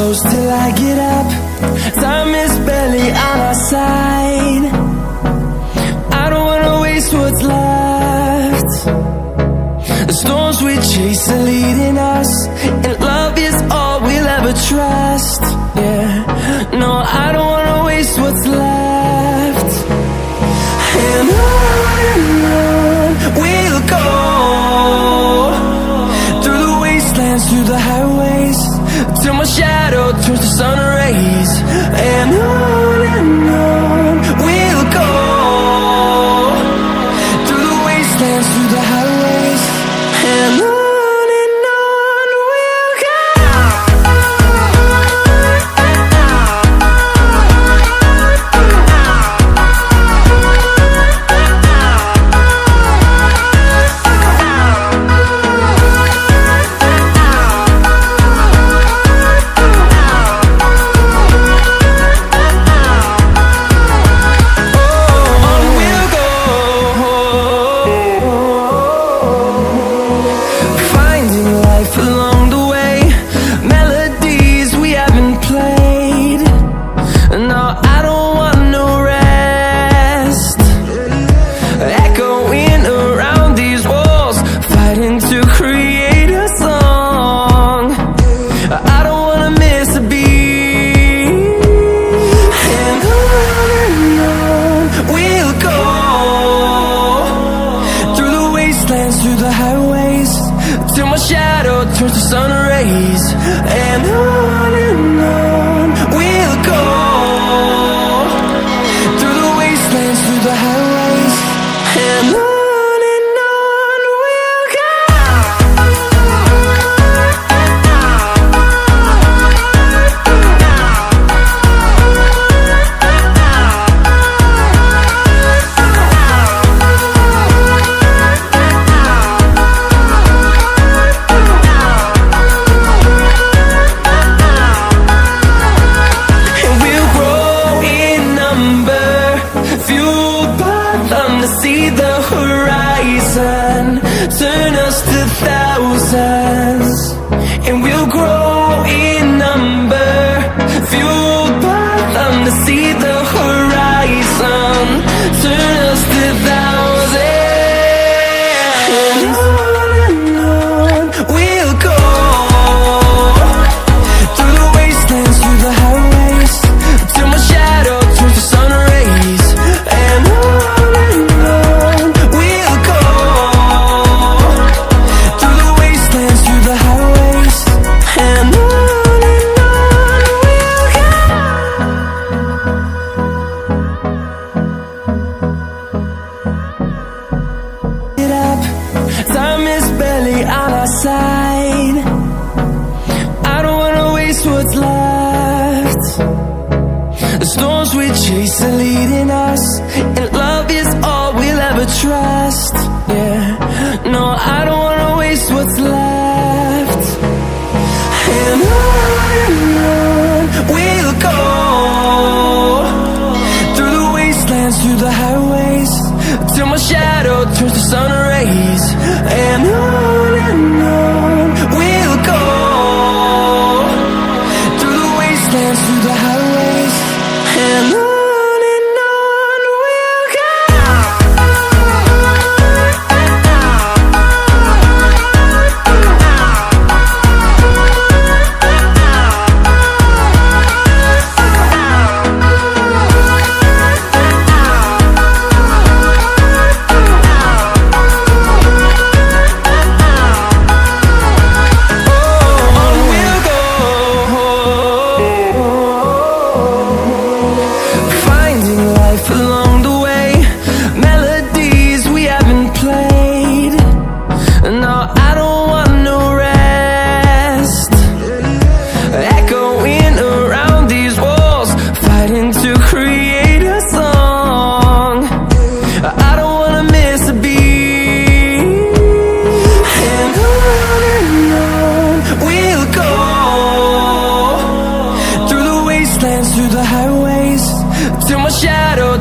close till I get up. Time is barely on our side. I don't wanna waste what's left. The storms we chase are leading us, and love is all we'll ever trust. Yeah, no, I don't wanna waste what's left. And on we'll go, through the wastelands, through the highways, till my shadow turns to sun rays. And on we'll go, through the wastelands, through the highways, and on we'll go. Turns to sun rays, and on we'll go, through the wastelands, through the highways, and on we'll go. See the horizon, turn us to thousands, and we'll grow in number, fueled by them to see the horizon, turn us to thousands. And on we'll go, through the wastelands, through the highways, till my shadow turns to sun rays. And time is barely on our side. I don't wanna waste what's left. The storms we chase are leading us, and love is all we'll ever trust. Yeah, no, I don't wanna waste what's left. And on we'll go, through the wastelands, through the highways, till my shadow turns to sun rays. And on we'll go, through the wastelands, through the highways, and on we'll go.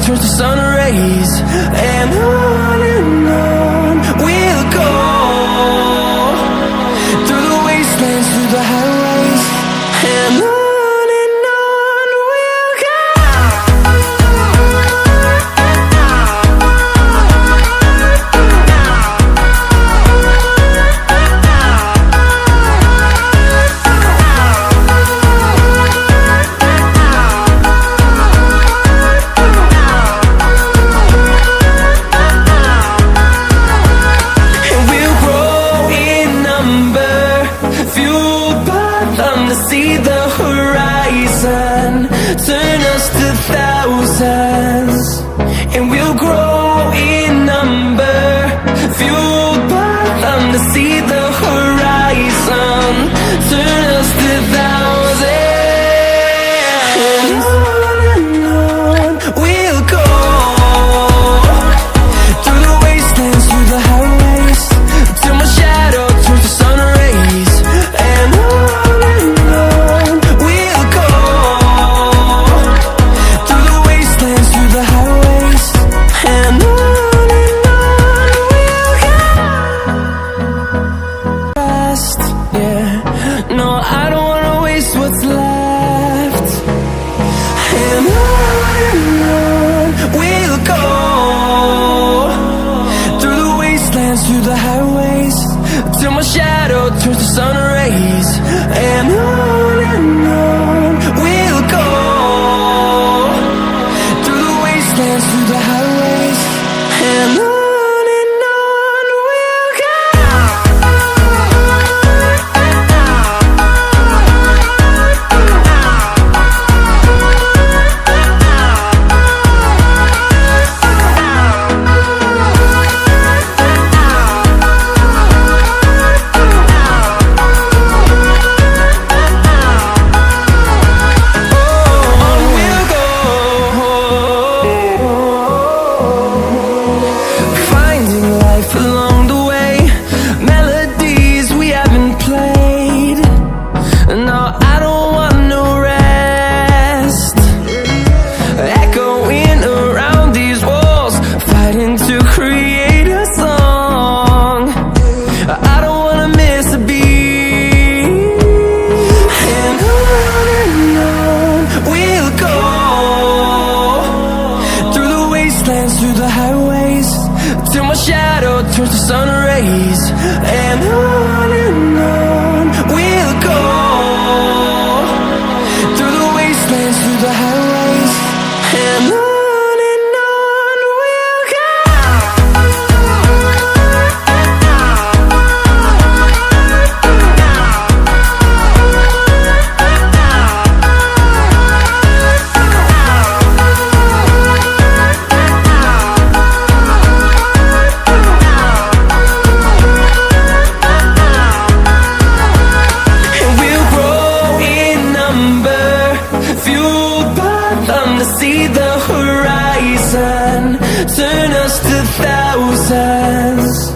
turns to sun rays, and on we'll go, through the wastelands, through the highways, and on. wastelands, through the highways, and on we'll go. Along the way, melodies we haven't played. No, I don't want no rest. Echoing around these walls, fighting to create a song. I don't wanna miss a beat. And on we'll go, through the wastelands, through the highways, till my shadow turns to sun rays. And on we'll go, through the wastelands, through the highways, and on we'll go. Fueled by them to see the horizon, turn us to thousands.